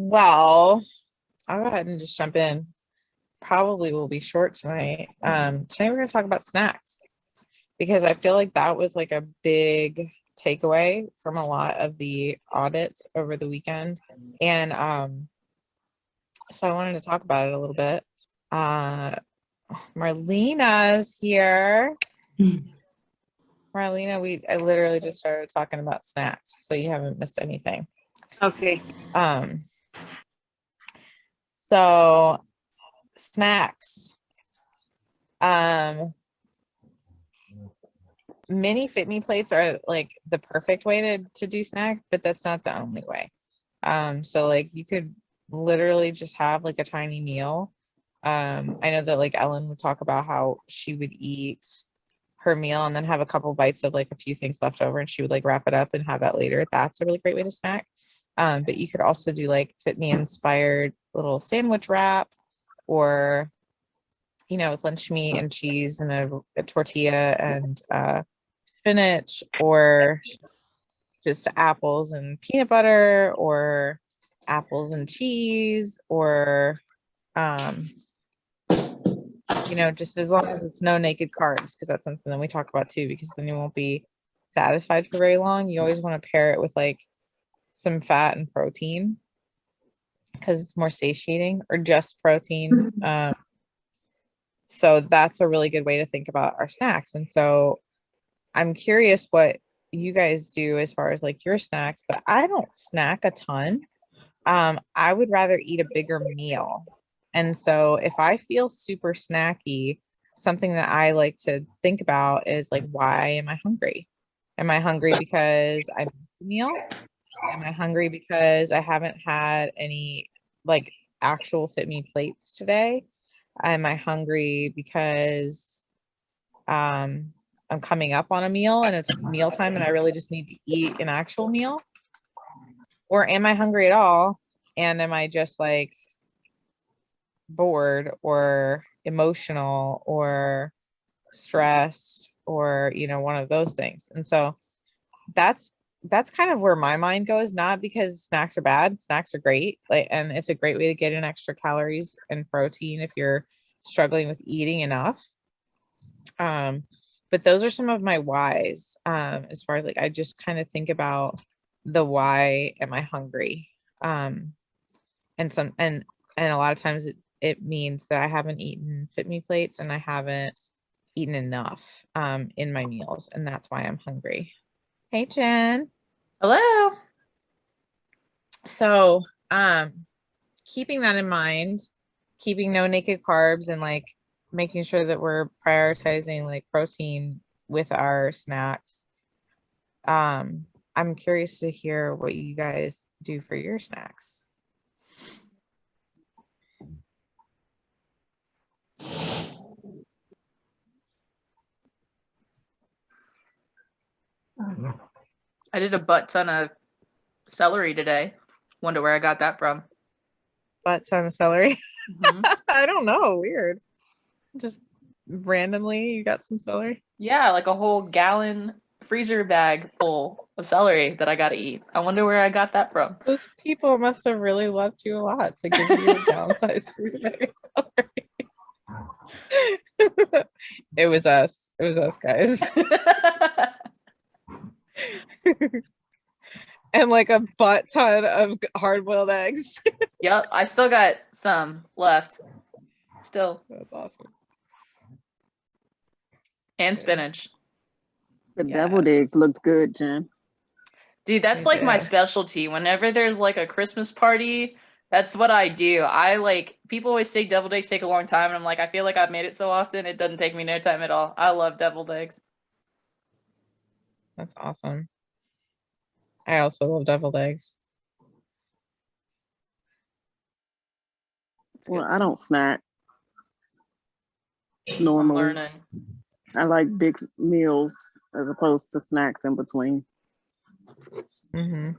Well, I'll go ahead and just jump in. Probably will be short tonight. Today we're going to talk about snacks because I feel like that was like a big takeaway from a lot of the audits over the weekend. And so I wanted to talk about it a little bit. Marlena's here. Marlena, I literally just started talking about snacks, so you haven't missed anything. Okay. So snacks. Mini Fitme plates are like the perfect way to do snack, but that's not the only way. So like you could literally just have like a tiny meal. I know that like Ellen would talk about how she would eat her meal and then have a couple bites of like a few things left over, and she would like wrap it up and have that later. That's a really great way to snack. But you could also do like Fitme inspired little sandwich wrap, or with lunch meat and cheese and a tortilla and spinach, or just apples and peanut butter, or apples and cheese, or just as long as it's no naked carbs, because that's something that we talk about too, because then you won't be satisfied for very long. You always want to pair it with like some fat and protein because it's more satiating, or just protein. So that's a really good way to think about our snacks. And so I'm curious what you guys do as far as like your snacks, but I don't snack a ton. I would rather eat a bigger meal. And so if I feel super snacky, something that I like to think about is like, why am I hungry? Am I hungry because I missed a meal? Am I hungry because I haven't had any like actual Fitme plates today? Am I hungry because I'm coming up on a meal and it's mealtime and I really just need to eat an actual meal? Or am I hungry at all? And am I just like bored or emotional or stressed, or one of those things? And so that's kind of where my mind goes. Not because snacks are bad. Snacks are great, and it's a great way to get in extra calories and protein if you're struggling with eating enough. But those are some of my whys, as far as like I just kind of think about the why am I hungry. And a lot of times it means that I haven't eaten Fitme plates and I haven't eaten enough in my meals, and that's why I'm hungry. Hey, Jen. Hello. So, keeping that in mind, keeping no naked carbs, and like making sure that we're prioritizing like protein with our snacks. I'm curious to hear what you guys do for your snacks. I did a butt ton of celery today. Wonder where I got that from. Butt ton of celery? Mm-hmm. I don't know. Weird. Just randomly you got some celery? Yeah, like a whole gallon freezer bag full of celery that I got to eat. I wonder where I got that from. Those people must have really loved you a lot to give you a gallon-sized freezer bag of celery. It was us, guys. And like a butt ton of hard-boiled eggs. Yep, I still got some left. Still. That's awesome. And spinach. The deviled eggs looked good, Jen. Dude, that's like my specialty. Whenever there's like a Christmas party, that's what I do. People always say deviled eggs take a long time, and I'm like, I feel like I've made it so often, it doesn't take me no time at all. I love deviled eggs. That's awesome. I also love deviled eggs. Well, I don't snack normally. I'm learning. I like big meals as opposed to snacks in between. Mm-hmm.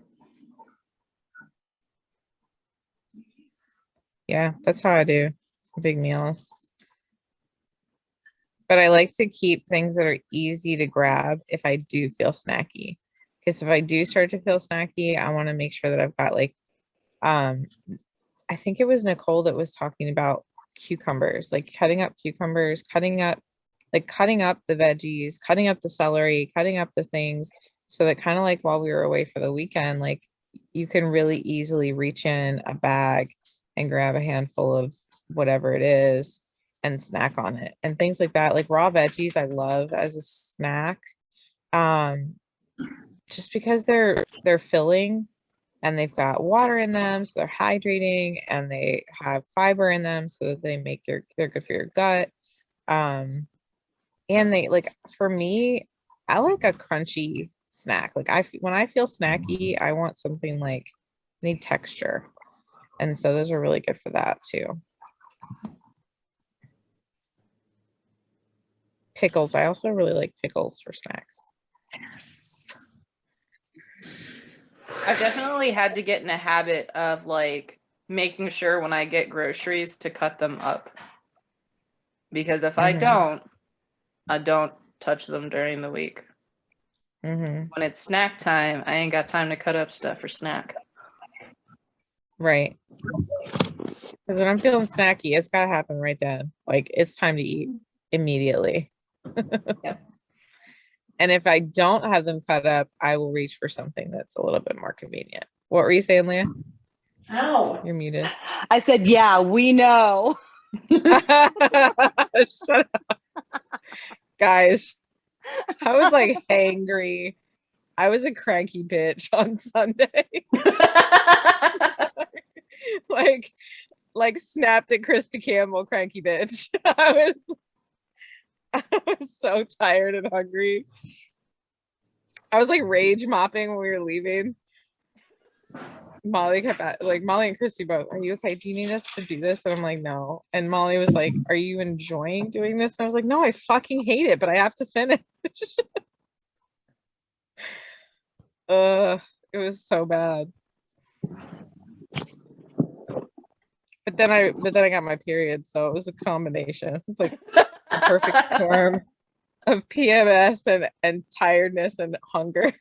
Yeah, that's how I do big meals. But I like to keep things that are easy to grab if I do feel snacky. Because if I do start to feel snacky, I want to make sure that I've got like I think it was Nicole that was talking about cucumbers, like cutting up cucumbers, cutting up the veggies, cutting up the celery, cutting up the things, so that kind of like while we were away for the weekend, like you can really easily reach in a bag and grab a handful of whatever it is and snack on it and things like that. Like raw veggies, I love as a snack. Just because they're filling and they've got water in them, so they're hydrating, and they have fiber in them, so that they're good for your gut. And they like, for me, I like a crunchy snack. Like when I feel snacky, I want something like, I need texture, and so those are really good for that too. Pickles, I also really like pickles for snacks. Yes. I've definitely had to get in a habit of like making sure when I get groceries to cut them up. Because if I don't touch them during the week. When it's snack time, I ain't got time to cut up stuff for snack. Right. Because when I'm feeling snacky, it's got to happen right then. Like it's time to eat immediately. Yep. And if I don't have them cut up, I will reach for something that's a little bit more convenient. What were you saying, Leah? Ow. You're muted. I said, yeah, we know. Shut up. Guys, I was like hangry. I was a cranky bitch on Sunday. like snapped at Krista Campbell, cranky bitch. I was so tired and hungry. I was like rage mopping when we were leaving. Molly kept like, Molly and Christy both, are you okay? Do you need us to do this? And I'm like, no. And Molly was like, are you enjoying doing this? And I was like, no, I fucking hate it, but I have to finish. It was so bad. But then I got my period, so it was a combination. It's like a perfect storm of PMS and tiredness and hunger.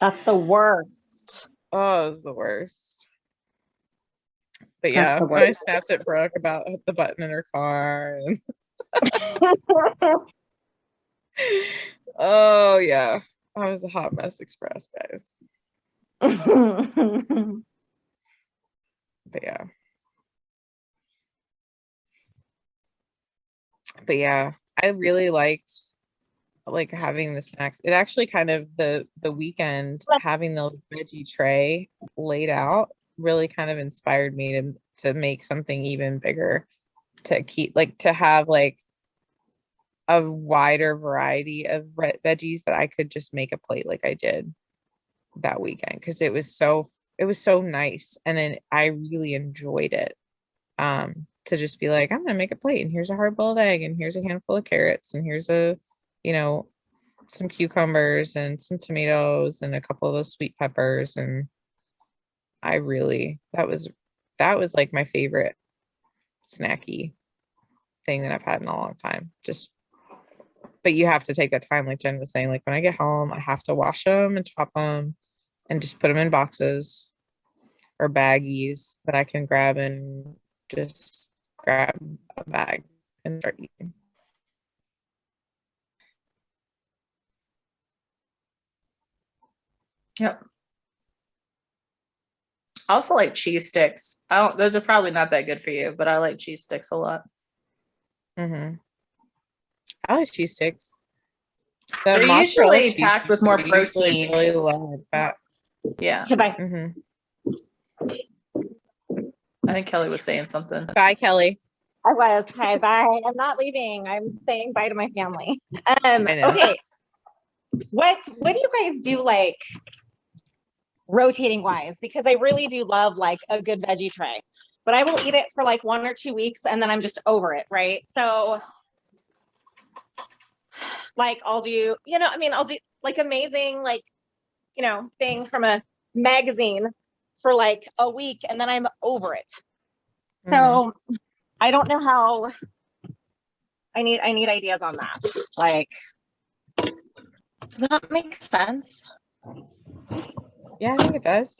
That's the worst. Oh, it was the worst. But yeah, I snapped at Brooke about the button in her car. And oh yeah, I was a hot mess express, guys. But yeah, I really liked like having the snacks. It actually kind of the weekend having the veggie tray laid out really kind of inspired me to make something even bigger, to keep like to have like a wider variety of veggies that I could just make a plate like I did that weekend, because it was so nice, and then I really enjoyed it. To just be like, I'm gonna make a plate, and here's a hard-boiled egg, and here's a handful of carrots, and here's some cucumbers and some tomatoes and a couple of those sweet peppers. And I really, that was like my favorite snacky thing that I've had in a long time. But you have to take that time, like Jen was saying, like when I get home, I have to wash them and chop them and just put them in boxes or baggies that I can grab and just grab a bag and start eating. Yep. I also like cheese sticks. Those are probably not that good for you, but I like cheese sticks a lot. I like cheese sticks. They're usually packed with more protein. Really low in fat. Yeah. Goodbye. I think Kelly was saying something. Bye, Kelly. I was. Hi, bye. I'm not leaving. I'm saying bye to my family. Okay. What do you guys do, like rotating wise? Because I really do love like a good veggie tray, but I will eat it for like 1 or 2 weeks and then I'm just over it, right? So like I'll do like amazing, like, thing from a magazine for like a week and then I'm over it. So I don't know how. I need ideas on that. Like, does that make sense? Yeah, I think it does.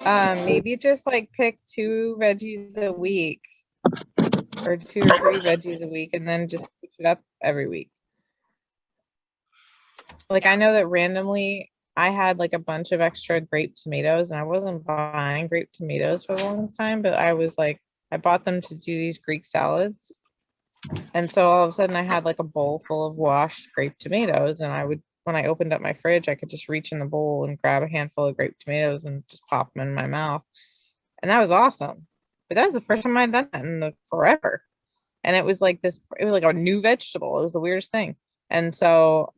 Maybe just like pick 2 veggies a week or 2 or 3 veggies a week and then just switch it up every week. Like I know that randomly I had like a bunch of extra grape tomatoes and I wasn't buying grape tomatoes for the longest time, but I was like, I bought them to do these Greek salads. And so all of a sudden I had like a bowl full of washed grape tomatoes and I would, when I opened up my fridge, I could just reach in the bowl and grab a handful of grape tomatoes and just pop them in my mouth. And that was awesome. But that was the first time I'd done that in forever. And it was like this, it was like a new vegetable. It was the weirdest thing. And so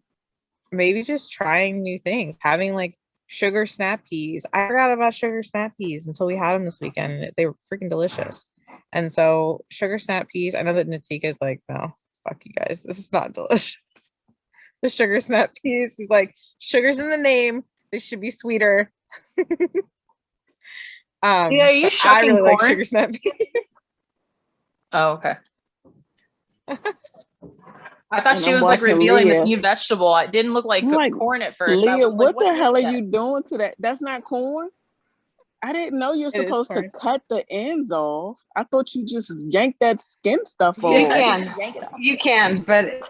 maybe just trying new things, having like sugar snap peas. I forgot about sugar snap peas until we had them this weekend. They were freaking delicious. And so sugar snap peas, I know that Natika is like, no, fuck you guys. This is not delicious. The sugar snap peas. He's like, sugar's in the name. They should be sweeter. Yeah, are you I shucking really like corn? sugar snap peas. Oh, okay. I thought And she I'm was like watching revealing this Leah. new vegetable. It didn't look like I'm like, corn at first. I Leah, was like, what the hell is are that? you doing to that? That's not corn. I didn't know you're It is supposed to corn. cut the ends off. I thought you just yanked that skin stuff Yeah, off. You I can, just yank it off. you can, but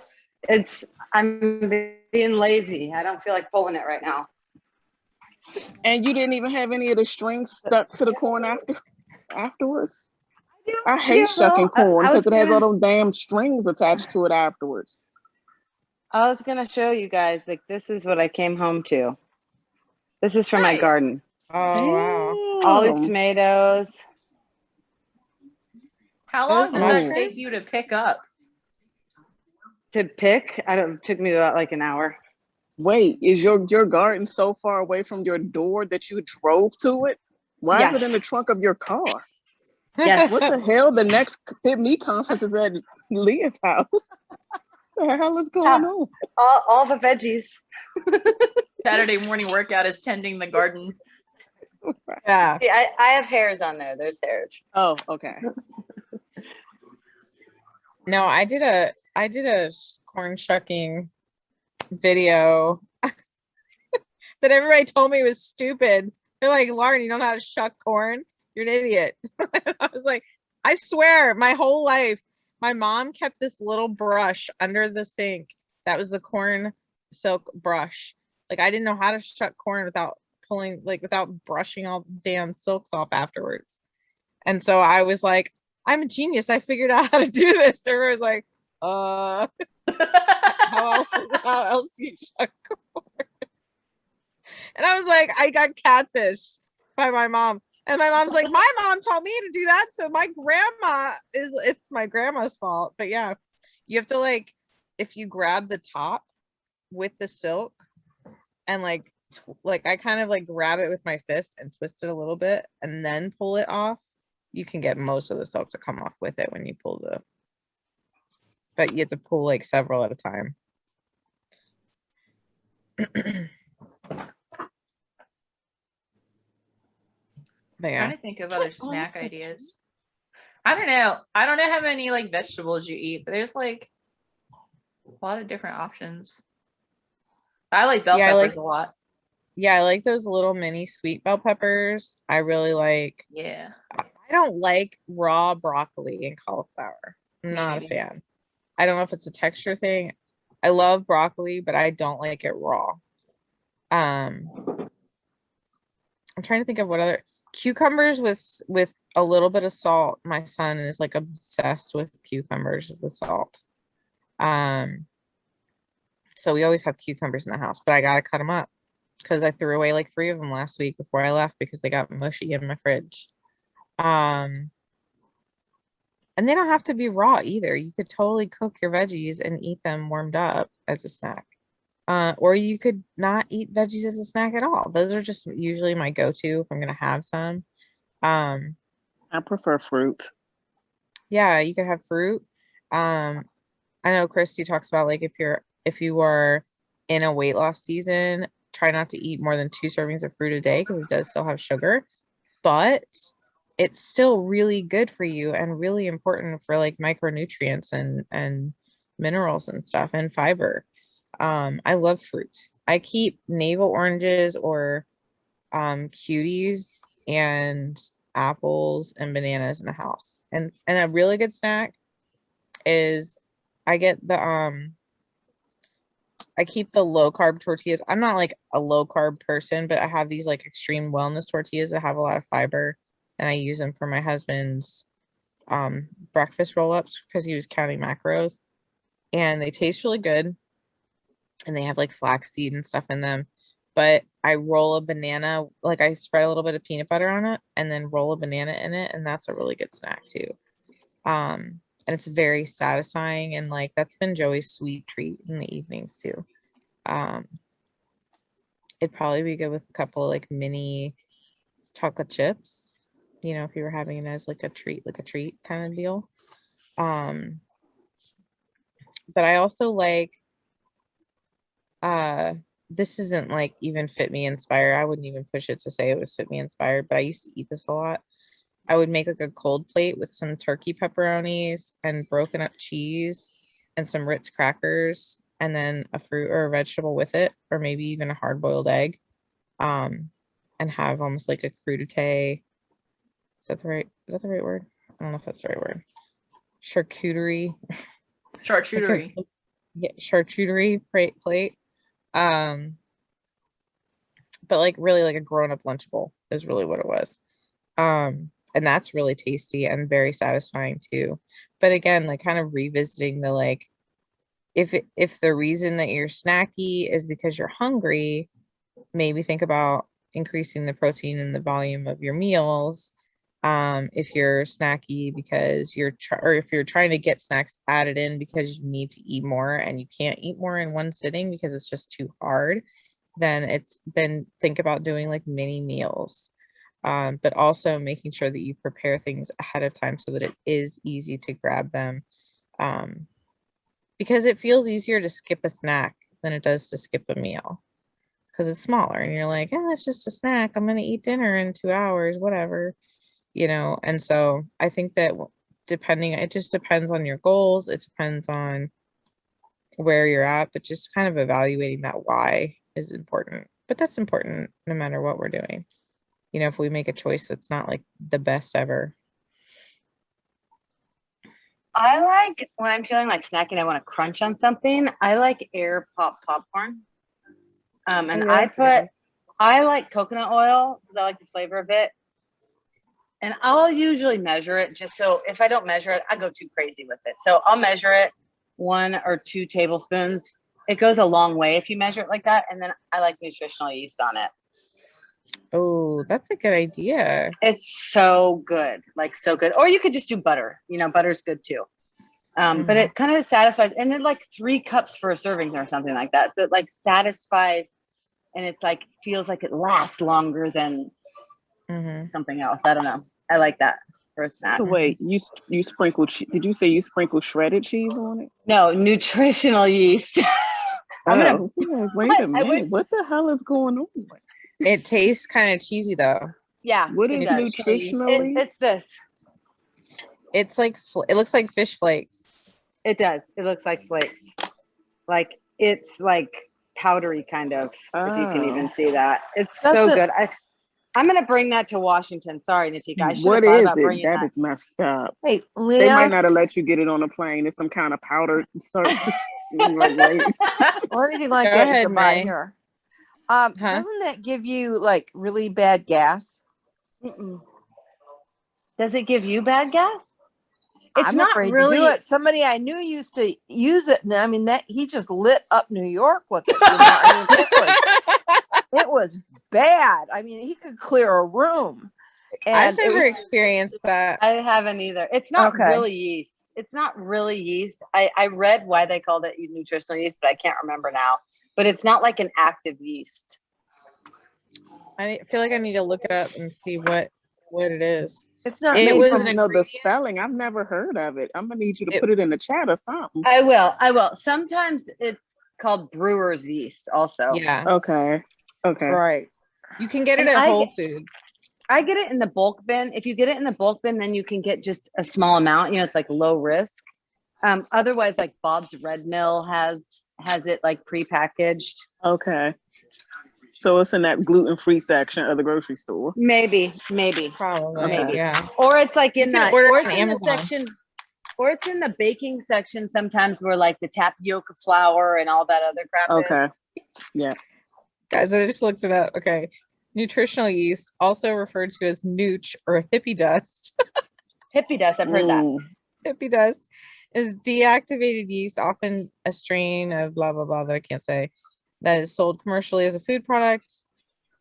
I'm being lazy. I don't feel like pulling it right now. And you didn't even have any of the strings stuck to the corn afterwards. I hate shucking corn because it has all those damn strings attached to it afterwards. I was gonna show you guys, like, this is what I came home to. This is from my Nice. garden. Oh wow. All these Damn. tomatoes. How Those long does that mushrooms? take you to pick up? To pick, it took me about like an hour. Wait, is your garden so far away from your door that you drove to it? Why is it Yes. in the trunk of your car? Yes. What the hell? The next Fitme conference is at Leah's house. What the hell is going on? All the veggies. Saturday morning workout is tending the garden. Yeah. See, I have hairs on there. There's hairs. Oh, okay. No, I did a corn shucking video that everybody told me was stupid. They're like, Lauren, you don't know how to shuck corn? You're an idiot. I was like, I swear, my whole life, my mom kept this little brush under the sink. That was the corn silk brush. Like, I didn't know how to shuck corn without without brushing all the damn silks off afterwards. And so I was like, I'm a genius. I figured out how to do this. Everyone was like, how else do you shuck corn? And I was like, I got catfished by my mom. And my mom's like, my mom taught me to do that. So it's my grandma's fault. But yeah, you have to like, if you grab the top with the silk and like I kind of like grab it with my fist and twist it a little bit and then pull it off, you can get most of the silk to come off with it when you pull but you have to pull like several at a time. But yeah. Trying to think of other snack ideas. I don't know how many like vegetables you eat, but there's like a lot of different options. I like bell peppers a lot. Yeah, I like those little mini sweet bell peppers. I really like. Yeah. I don't like raw broccoli and cauliflower. I'm not a fan. I don't know if it's a texture thing. I love broccoli, but I don't like it raw. I'm trying to think of what other cucumbers with a little bit of salt. My son is like obsessed with cucumbers with salt. So we always have cucumbers in the house, but I gotta cut them up because I threw away like 3 of them last week before I left because they got mushy in my fridge. And they don't have to be raw either. You could totally cook your veggies and eat them warmed up as a snack. Or you could not eat veggies as a snack at all. Those are just usually my go-to if I'm gonna have some. I prefer fruit. Yeah, you could have fruit. I know Christy talks about like if you are in a weight loss season, try not to eat more than 2 servings of fruit a day because it does still have sugar, but it's still really good for you and really important for like micronutrients and minerals and stuff and fiber. I love fruit. I keep navel oranges or cuties and apples and bananas in the house. And a really good snack is I get the I keep the low carb tortillas. I'm not like a low carb person, but I have these like extreme wellness tortillas that have a lot of fiber, and I use them for my husband's breakfast roll-ups because he was counting macros, and they taste really good, and they have like flaxseed and stuff in them. But I roll a banana, like I spread a little bit of peanut butter on it and then roll a banana in it, and that's a really good snack too. And it's very satisfying, and like that's been Joey's sweet treat in the evenings too. It'd probably be good with a couple of like mini chocolate chips, you know, if you were having it as like a treat kind of deal. But I also like this isn't like even Fitme inspired. I wouldn't even push it to say it was Fitme inspired, but I used to eat this a lot. I would make like a cold plate with some turkey pepperonis and broken up cheese and some Ritz crackers, and then a fruit or a vegetable with it, or maybe even a hard-boiled egg, and have almost like a crudité. Is that the right word? I don't know if that's the right word. Charcuterie. Charcuterie. Yeah, charcuterie plate. But like really like a grown-up Lunchable is really what it was. And that's really tasty and very satisfying too. But again, like kind of revisiting the like, if the reason that you're snacky is because you're hungry, maybe think about increasing the protein and the volume of your meals. If you're snacky because or if you're trying to get snacks added in because you need to eat more and you can't eat more in one sitting because it's just too hard, then think about doing like mini meals. But also making sure that you prepare things ahead of time so that it is easy to grab them. Because it feels easier to skip a snack than it does to skip a meal because it's smaller and you're like, oh, that's just a snack. I'm going to eat dinner in 2 hours, whatever, you know? And so I think that it just depends on your goals. It depends on where you're at, but just kind of evaluating that why is important. But that's important no matter what we're doing. You know, if we make a choice that's not like the best ever. I like when I'm feeling like snacking, I want to crunch on something. I like air pop popcorn. And I like coconut oil because I like the flavor of it. And I'll usually measure it just so if I don't measure it, I go too crazy with it. So I'll measure it 1 or 2 tablespoons. It goes a long way if you measure it like that. And then I like nutritional yeast on it. Oh, that's a good idea. It's so good, like so good. Or you could just do butter. You know, butter's good too. But it kind of satisfies, and then like 3 cups for a serving or something like that. So it like satisfies, and it's like feels like it lasts longer than something else. I don't know. I like that for a snack. So wait, you sprinkle? Did you say you sprinkle shredded cheese on it? No, nutritional yeast. Wait a minute. What the hell is going on? It tastes kind of cheesy though. Yeah. What is nutritionally? It's this. It's like it looks like fish flakes. It does. It looks like flakes. Like it's like powdery kind of. If you can even see that, it's so good. I'm gonna bring that to Washington. Sorry, Natika. I should have thought about bringing that. That is messed up. Hey, Leah, they might not have let you get it on a plane. It's some kind of powder. Or anything like that you can buy here. Doesn't that give you like really bad gas? Does it give you bad gas? It's I'm not afraid really. to do it. Somebody I knew used to use it, and I mean that he just lit up New York with it. You know? I mean, it was bad. I mean, he could clear a room. And I've never experienced that. I haven't either. It's not really yeast. It's not really yeast. I read why they called it nutritional yeast, but I can't remember now. But it's not like an active yeast. I feel like I need to look it up and see what it is. It's not. It was the spelling. I've never heard of it. I'm gonna need you to put it in the chat or something. I will. Sometimes it's called Brewer's yeast also. Yeah. Okay. Right. You can get it at Whole Foods. I get it in the bulk bin. If you get it in the bulk bin, then you can get just a small amount. You know, it's like low risk. Otherwise, like Bob's Red Mill has it like prepackaged. Okay. So it's in that gluten-free section of the grocery store. Maybe. Probably. Okay. Yeah. Or it's like in You can that, order or it on it's in the Amazon. section, or it's in the baking section sometimes where like the tapioca flour and all that other crap Okay. is. Yeah. Guys, I just looked it up. Okay. Nutritional yeast, also referred to as nooch or hippie dust. Hippie dust, I've heard that. Hippie dust is deactivated yeast, often a strain of blah blah blah that I can't say, that is sold commercially as a food product.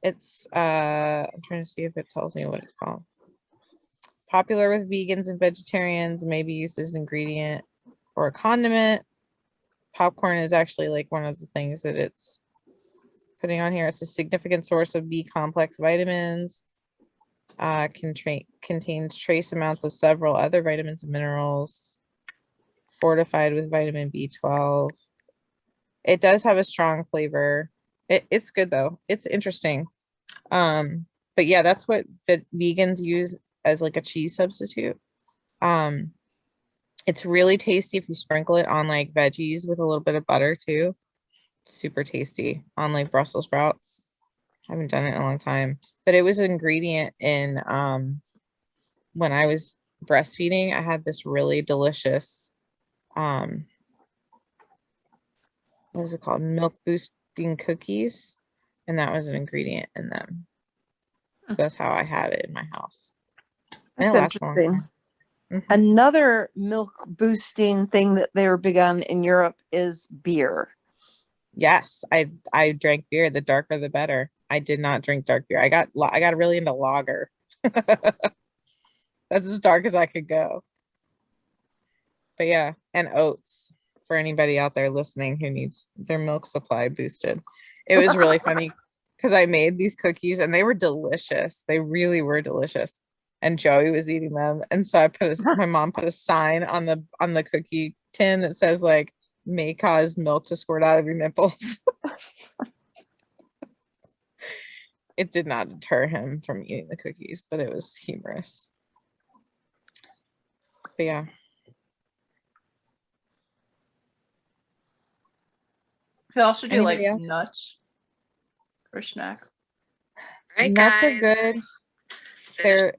It's I'm trying to see if it tells me what it's called. Popular with vegans and vegetarians, may be used as an ingredient or a condiment. Popcorn is actually like one of the things that it's putting on here. It's a significant source of B complex vitamins. Contains trace amounts of several other vitamins and minerals. Fortified with vitamin B12. It does have a strong flavor. It's good though. It's interesting. But yeah, that's what vegans use as like a cheese substitute. It's really tasty if you sprinkle it on like veggies with a little bit of butter too. Super tasty on like Brussels sprouts. I haven't done it in a long time, but it was an ingredient in when I was breastfeeding. I had this really delicious what is it called? Milk boosting cookies, and that was an ingredient in them. So that's how I had it in my house. That's interesting. Mm-hmm. Another milk boosting thing that they were big on in Europe is beer. Yes, I drank beer. The darker, the better. I did not drink dark beer. I got really into lager. That's as dark as I could go. But yeah, and oats for anybody out there listening who needs their milk supply boosted. It was really funny because I made these cookies and they were delicious. They really were delicious. And Joey was eating them. And so my mom put a sign on the cookie tin that says like, may cause milk to squirt out of your nipples. It did not deter him from eating the cookies, but it was humorous. But yeah. We also do Anybody like else? nuts for snack. Right, Nuts guys. are good. They're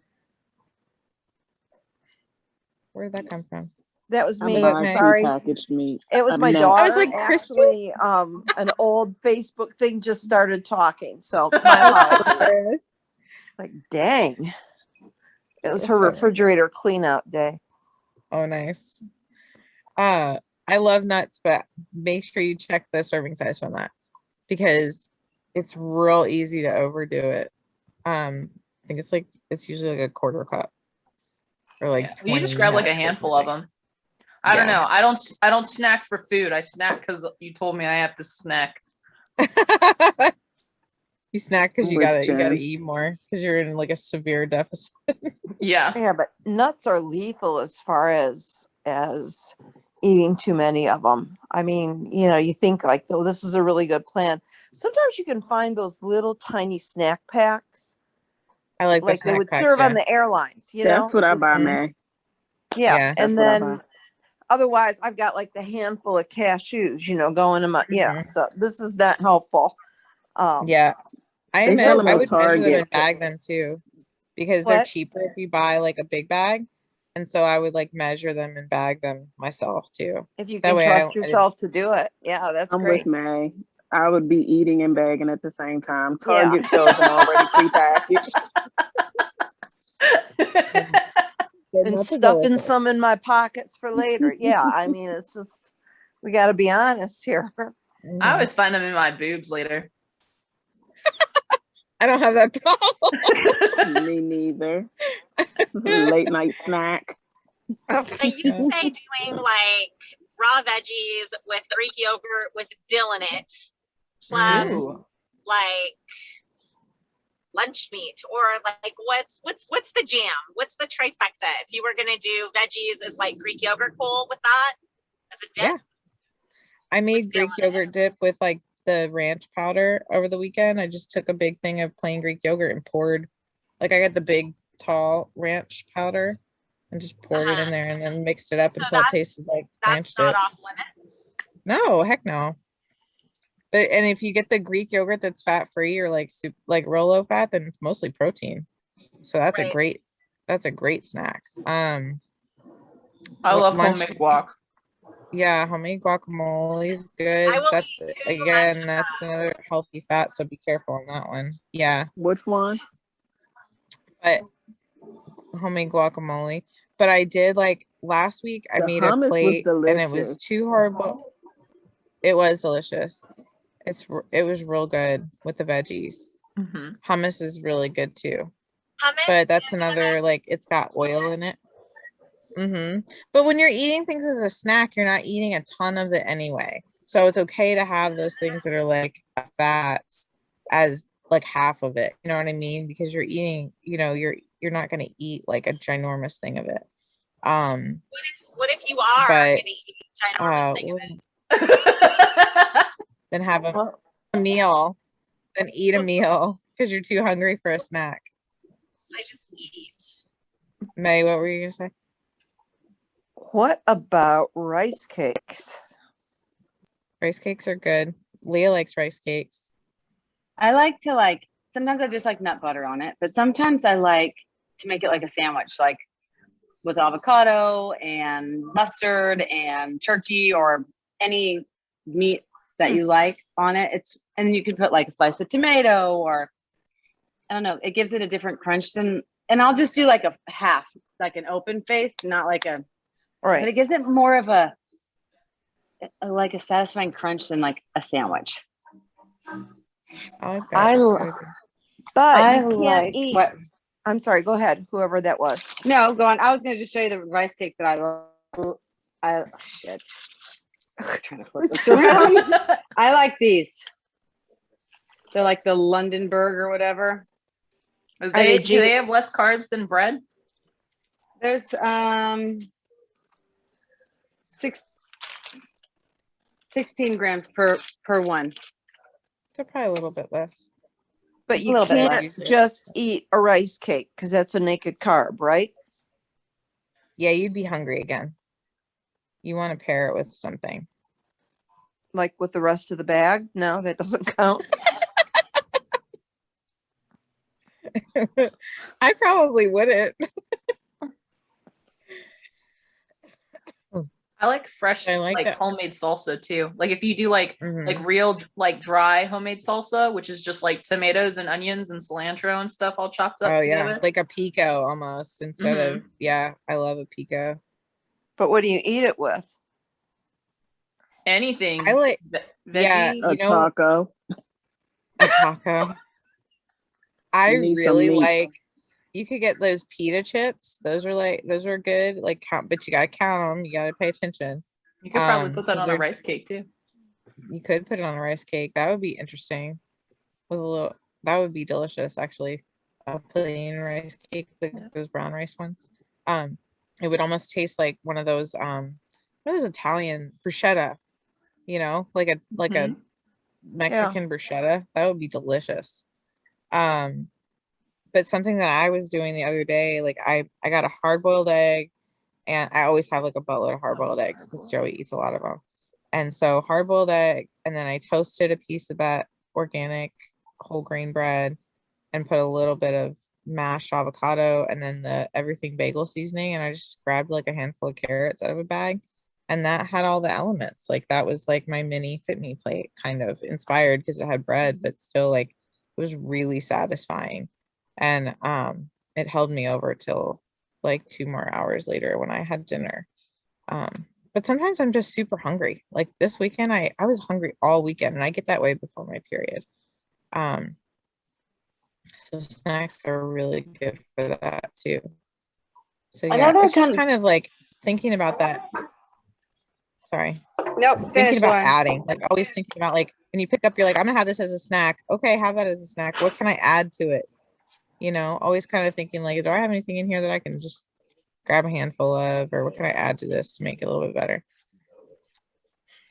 where did that come from? That was I'm me. buying Sorry. prepackaged meat. It was my No. daughter. I was like, actually, an old Facebook thing just started talking. So my apologies. Like, dang. It was her refrigerator clean out day. Oh, nice. I love nuts, but make sure you check the serving size for nuts because it's real easy to overdo it. I think it's usually like a quarter cup or like you just grab like a handful of them. I don't know. I don't snack for food. I snack because you told me I have to snack. You snack because you gotta eat more because you're in like a severe deficit. Yeah, but nuts are lethal as far as eating too many of them. I mean, you think like, oh, this is a really good plan. Sometimes you can find those little tiny snack packs. I like they would serve on the airlines. That's what I buy, man. Yeah, and then otherwise, I've got like the handful of cashews, going in my So this is not helpful. Yeah, I would measure them and bag them too, because they're cheaper if you buy like a big bag, and so I would like measure them and bag them myself too. If you can trust yourself to do it, yeah, that's great. I'm with May. I would be eating and bagging at the same time. Target shows them already prepackaged. And stuffing some in my pockets for later. Yeah, I mean, it's just, we got to be honest here. I always find them in my boobs later. I don't have that problem. Me neither. Late night snack. But you say doing like raw veggies with Greek yogurt with dill in it, plus like lunch meat, or like what's the jam? What's the trifecta? If you were gonna do veggies, is like Greek yogurt cool with that as a dip? Yeah, I made Greek yogurt dip with like the ranch powder over the weekend. I just took a big thing of plain Greek yogurt and poured, like I got the big tall ranch powder and just poured it in there and then mixed it up until it tasted like ranch dip. That's not off limits. No, heck no. And if you get the Greek yogurt that's fat free or like soup, like real low fat, then it's mostly protein. So that's Right. a great snack. I love homemade guac. Yeah, homemade guacamole is good. I will That's eat too again, much. that's another healthy fat, so be careful on that one. Yeah, Which one? but homemade guacamole. But I did like last week I The made a hummus was plate and it was delicious. too hard, but it was delicious. It was real good with the veggies. Mm-hmm. Hummus is really good too. Hummus But that's and another like it's got oil in it. But when you're eating things as a snack, you're not eating a ton of it anyway. So it's okay to have those things that are like fat as like half of it. You know what I mean? Because you're eating, you're not going to eat like a ginormous thing of it. What if you are But going to eat a ginormous thing of it? then have a meal, then eat a meal because you're too hungry for a snack. I just eat. May, what were you gonna say? What about rice cakes? Rice cakes are good. Leah likes rice cakes. I like to sometimes I just like nut butter on it, but sometimes I like to make it like a sandwich, like with avocado and mustard and turkey or any meat that you like on it. And you can put like a slice of tomato or I don't know, it gives it a different crunch and I'll just do like a half, like an open face, not like but it gives it more of a satisfying crunch than like a sandwich. I like that. But you can't eat. What? I'm sorry. Go ahead. Whoever that was. No, go on. I was going to just show you the rice cake that I love. Shit. I'm trying to flip this around. I like these. They're like the London burger or whatever. Do they have less carbs than bread? There's 16 grams per one. They're probably a little bit less. But you can't just eat a rice cake because that's a naked carb, right? Yeah, you'd be hungry again. You want to pair it with something. Like with the rest of the bag? No, that doesn't count. I probably wouldn't. I like fresh, like homemade salsa too. Like if you do like real like dry homemade salsa, which is just like tomatoes and onions and cilantro and stuff all chopped up together. Yeah, like a pico almost instead of I love a pico. But what do you eat it with? Anything. I like veggies. A taco. A taco. I really like. You could get those pita chips. Those are good. Like but you gotta count them. You gotta pay attention. You could probably put that on a rice cake too. You could put it on a rice cake. That would be interesting. That would be delicious actually. A plain rice cake, like those brown rice ones. It would almost taste like one of those Italian bruschetta. Like a Mexican bruschetta. That would be delicious. But something that I was doing the other day, like I got a hard-boiled egg, and I always have like a buttload of hard-boiled eggs because Joey eats a lot of them. And so hard-boiled egg, and then I toasted a piece of that organic whole grain bread and put a little bit of mashed avocado and then the everything bagel seasoning, and I just grabbed like a handful of carrots out of a bag, and that had all the elements. Like that was like my mini Fitme plate, kind of inspired because it had bread, but still like it was really satisfying. And it held me over till like 2 more hours later when I had dinner. But sometimes I'm just super hungry. Like this weekend, I was hungry all weekend, and I get that way before my period. So snacks are really good for that too. So yeah, it's just kind of like thinking about that. Sorry. Nope. Thinking about adding, like always thinking about like when you pick up, you're like, I'm gonna have this as a snack. Okay, have that as a snack. What can I add to it? Always kind of thinking like, do I have anything in here that I can just grab a handful of, or what can I add to this to make it a little bit better?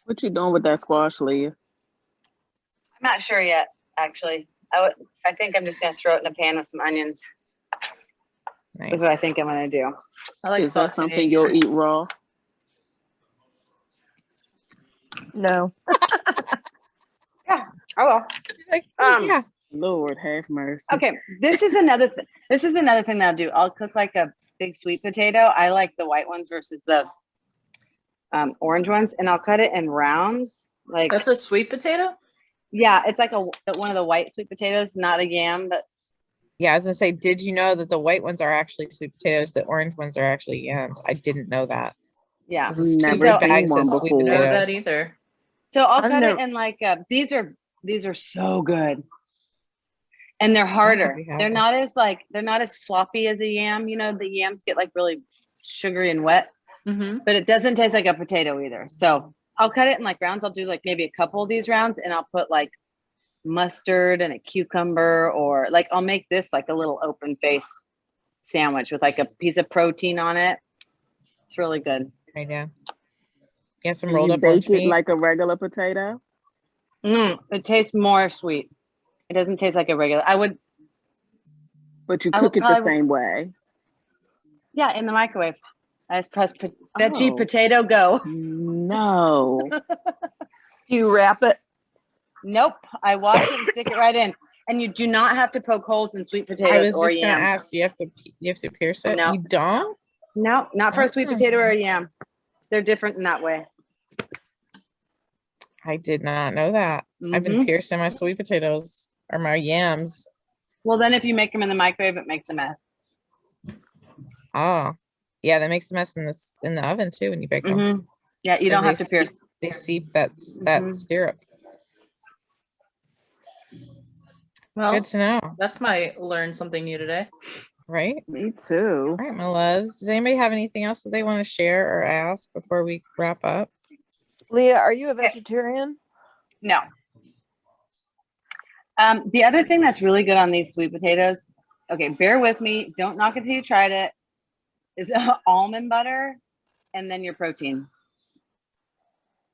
What you doing with that squash, Leah? I'm not sure yet, actually. I think I'm just gonna throw it in a pan with some onions. Nice. That's what I think I'm gonna do. I like Is that something you'll eat raw? No. Yeah, Oh well. Like, oh, yeah. Lord have mercy. Okay, this is another thing that I'll do. I'll cook like a big sweet potato. I like the white ones versus the orange ones, and I'll cut it in rounds. Like That's a sweet potato? Yeah, it's like one of the white sweet potatoes, not a yam, but Yeah, I was gonna say, did you know that the white ones are actually sweet potatoes? The orange ones are actually yams. I didn't know that. yeah. Never So- seen Bag one says sweet I don't know before. that potatoes. either. So I'll I've cut never- it in like these are so good. And they're harder. we have They're them. not as floppy as a yam. You know, the yams get like really sugary and wet, Mm-hmm. but it doesn't taste like a potato either. So I'll cut it in like rounds. I'll do like maybe a couple of these rounds, and I'll put like mustard and a cucumber, or like I'll make this like a little open face sandwich with like a piece of protein on it. It's really good. Right now. Yeah, some And rolled you up orange bake it meat. like a regular potato. It tastes more sweet. It doesn't taste like a regular. But you I would cook it the probably- same way. Yeah, in the microwave. I just press veggie Oh. potato go. No. You wrap it. Nope. I wash it and stick it right in. And you do not have to poke holes in sweet I potatoes was or just gonna yams. ask, you have to pierce it? No. You don't? No, not for a sweet Oh. potato or a yam. They're different in that way. I did not know that. I've been Mhm. piercing my sweet potatoes or my yams. Well, then if you make them in the microwave, it makes a mess. Oh, yeah, that makes a mess in the oven too when you bake them. Mhm. Yeah, you don't have to pierce. They seep that Mhm. syrup. Well, Good to know, that's my learn something new today. right? Me too. All right, my loves. Does anybody have anything else that they want to share or ask before we wrap up? Leah, are you a vegetarian? No. The other thing that's really good on these sweet potatoes, okay, bear with me, don't knock it till you tried it, is almond butter and then your protein.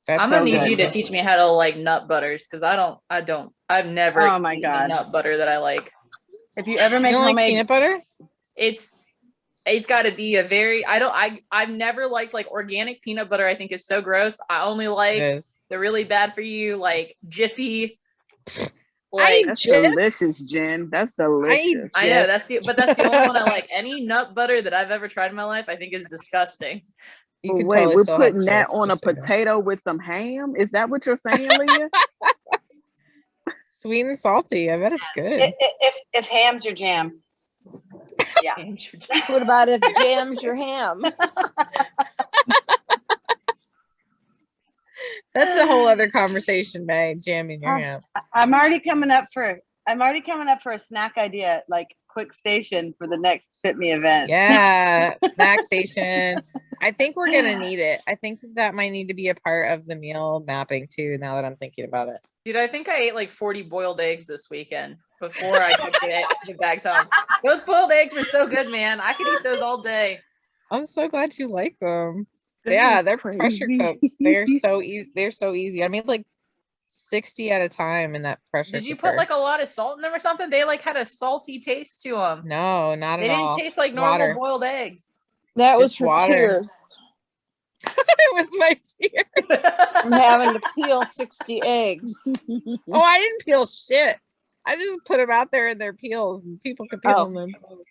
That's I'm gonna so need good. you to teach me how to like nut butters because I've never Oh my eaten God. nut butter that I like. If you ever You make don't like homemade, peanut butter? It's got to be a very I've never liked like organic peanut butter. I think is so gross. I only It like is. the really bad for you like Jiffy. I Like That's Jif? delicious, Jen. That's delicious. I know Jif. that's the only one I like. Any nut butter that I've ever tried in my life, I think is disgusting. You But could wait, totally we're still have putting that Jif, on a just so you know. potato with some ham? Is that what you're saying, Leah? Sweet and salty. I bet it's good. if ham's your jam. Yeah. What about if jam's your ham? That's a whole other conversation, May. Jamming your Huh. ham. I'm already coming up for a snack idea, like quick station for the next Fitme event. Yeah, snack station. I think we're gonna need it. I think that might need to be a part of the meal mapping too. Now that I'm thinking about it. Dude, I think I ate like 40 boiled eggs this weekend before I took the bags home. Those boiled eggs were so good, man. I could eat those all day. I'm so glad you like them. That Yeah, is they're pressure crazy. cooks. They're so easy. They're so easy. I made like 60 at a time in that pressure Did you cooker. put like a lot of salt in them or something? They like had a salty taste to them. No, not They at didn't all. taste like normal Water. boiled eggs. That was Just for water. tears. It was my tear. I'm having to peel 60 eggs. Oh, I didn't peel shit. I just put them out there in their peels, and people could peel Oh. them themselves.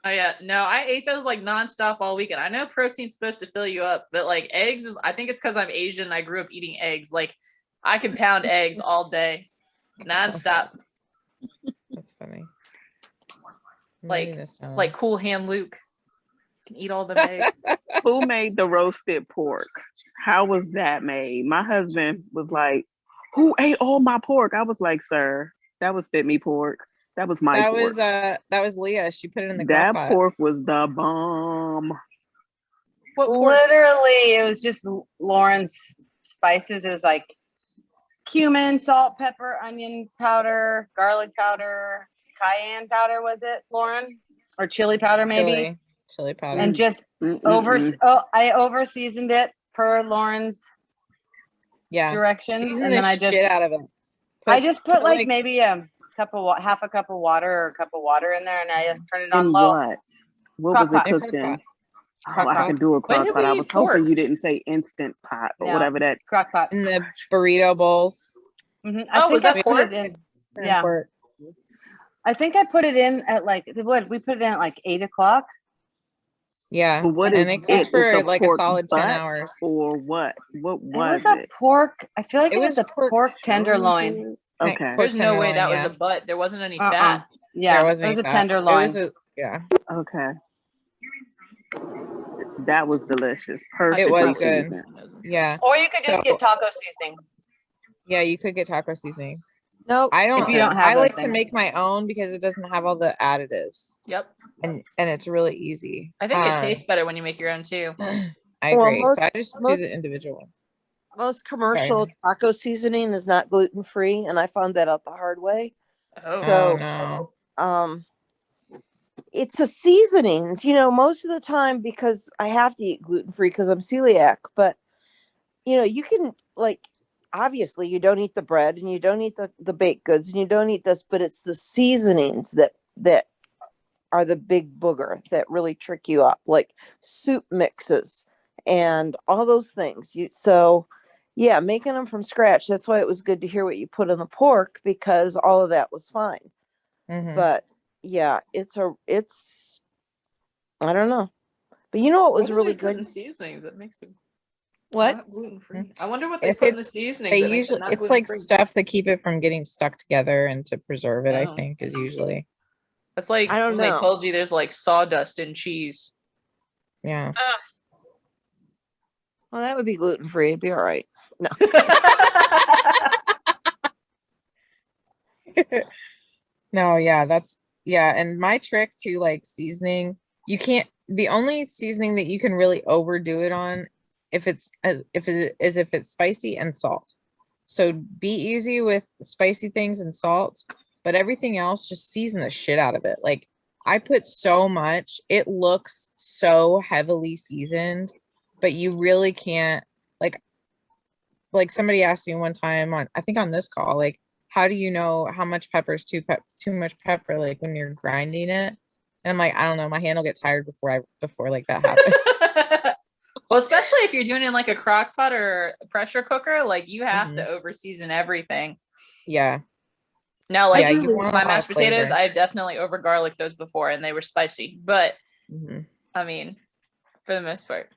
Oh yeah, no, I ate those like nonstop all weekend. I know protein's supposed to fill you up, but like eggs is, I think it's because I'm Asian and I grew up eating eggs. Like I can pound eggs all day, nonstop. That's funny. I'm Like- writing this down. Like Cool Hand Luke can eat all the eggs. Who made the roasted pork? How was that made? My husband was like, "Who ate all my pork?" I was like, "Sir, that was Fitme pork. That was my that pork. was Leah. She put it in the That crock pot. pork was the bomb." What pork? Literally, it was just Lauren's spices. It was like cumin, salt, pepper, onion powder, garlic powder, cayenne powder. Was it, Lauren? Or chili powder, maybe? Chili powder. And just I over seasoned it per Lauren's yeah. directions, Season and the then I shit just out of it. I just put like like- maybe half a cup of water or a cup of water in there, and I just turn it on In low. what? What Crock was it pot. cooked in? Crock Oh, Crock I pot. can do a When crock did pot. we I eat was hoping pork? you didn't say instant pot or No. whatever that. Crock pot. In the burrito bowls. I think was I that put pork? it in. And Yeah. pork. I think I put it in at like what we put it in at like 8 o'clock. Yeah. But what And is it cooked it? for It's a like a pork solid 10 butt hours. or what? What It was was a it? pork. I feel like It it was was a pork pork tenderloin. Like, Okay. pork There's no way tenderloin, that was yeah. a butt. There wasn't any Uh-uh. fat. Yeah, There it wasn't was a that. It tenderloin. was a, yeah. Okay. That was delicious. I Perfectly It was could good. seasoned. Yeah. Or you could just So- get taco seasoning Yeah, you could get taco seasoning. Nope. I don't if you don't have I those like to things. make my own because it doesn't have all the additives. Yep. And it's really easy. I think it tastes better when you make your own too. I Well, agree. So I just do most- the individual ones. Most commercial taco seasoning is not gluten free, and I found that out the hard way. Oh. So, no. It's the seasonings, most of the time, because I have to eat gluten free because I'm celiac. But you can, like, obviously you don't eat the bread and you don't eat the baked goods and you don't eat this, but it's the seasonings that are the big booger that really trick you up, like soup mixes and all those things. Yeah, making them from scratch. That's why it was good to hear what you put in the pork, because all of that was fine. Mhm. But yeah, it's I don't know. But what was really good? In seasonings that makes me What? gluten free. I wonder what they If put in the it's- seasonings. They that makes it usually not it's like gluten-free. stuff to keep it from getting stuck together and to preserve it, I Oh. think, is usually. That's like I don't when they know. told you there's like sawdust in cheese. Yeah. Well, that would be gluten free. It'd be all right. No. No, yeah, and my trick to like seasoning, the only seasoning that you can really overdo it on if it's spicy and salt. So be easy with spicy things and salt, but everything else, just season the shit out of it. Like, I put so much, it looks so heavily seasoned, but you really can't, like somebody asked me one time I think on this call, like, how do you know how much pepper is too much pepper, like when you're grinding it? And I'm like, I don't know, my hand will get tired before like that happens. Well, especially if you're doing it in like a crock pot or a pressure cooker, like you have Mhm. to over season everything. Yeah. Now, like you want a my lot mashed of flavor. potatoes, I've definitely over garlic those before and they were spicy. But Mhm. I mean, for the most part.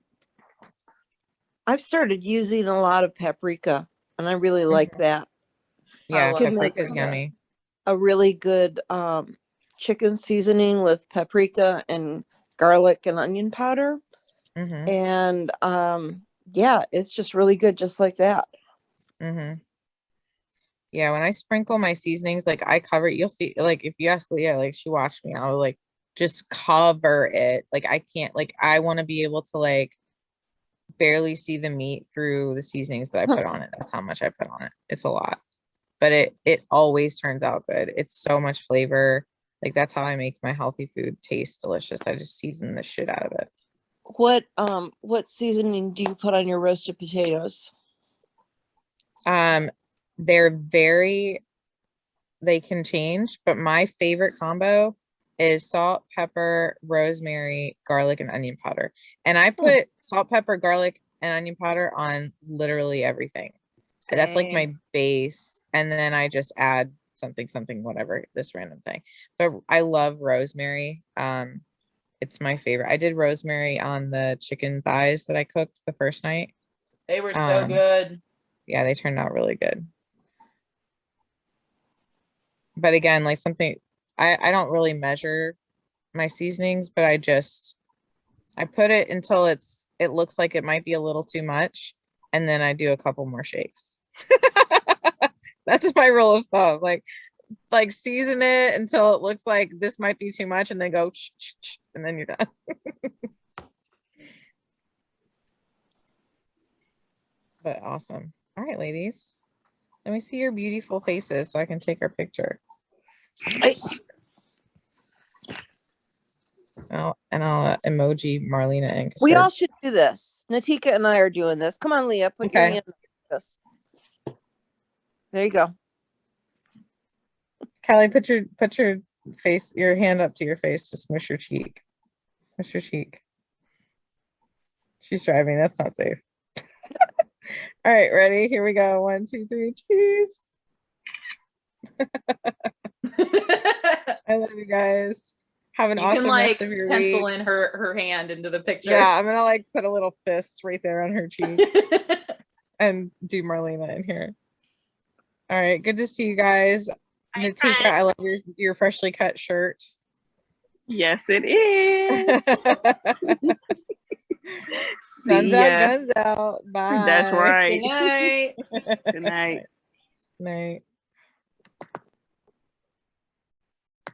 I've started using a lot of paprika, and I really like that. Yeah, love paprika's paprika. yummy. A really good chicken seasoning with paprika and garlic and onion powder. Mhm. And yeah, it's just really good, just like that. Mhm. Yeah, when I sprinkle my seasonings, like I cover it, you'll see, like if you ask Leah, like she watched me, I'll like just cover it. Like I can't, like I want to be able to like barely see the meat through the seasonings that I put on it. That's how much I put on it. It's a lot. But it always turns out good. It's so much flavor. Like that's how I make my healthy food taste delicious. I just season the shit out of it. What seasoning do you put on your roasted potatoes? They can change, but my favorite combo is salt, pepper, rosemary, garlic, and onion powder. And I put salt, pepper, garlic, and onion powder on literally everything. So that's like my base. And then I just add something, whatever, this random thing. But I love rosemary. It's my favorite. I did rosemary on the chicken thighs that I cooked the first night. They were so good. Yeah, they turned out really good. But again, like something, I don't really measure my seasonings, but I put it until it looks like it might be a little too much, and then I do a couple more shakes. That's my rule of thumb. Like season it until it looks like this might be too much, and then go and then you're done. But awesome. All right, ladies. Let me see your beautiful faces so I can take our picture. I'll emoji Marlena and We all should do this. Natika and I are doing this. Come on, Leah, put your hand on this. There you go. Callie, put your face, your hand up to your face to smush your cheek. Smush your cheek. She's driving. That's not safe. All right, ready? Here we go. 1, 2, 3, cheese. I love you guys. Have an You awesome can like rest of your pencil week. in her hand into the picture. Yeah, I'm gonna like put a little fist right there on her cheek and do Marlena in here. All right, good to see you guys. Natika, I love your freshly cut shirt. Yes, it is. Guns out, guns out. Bye. That's right. Good night. Good night. Night.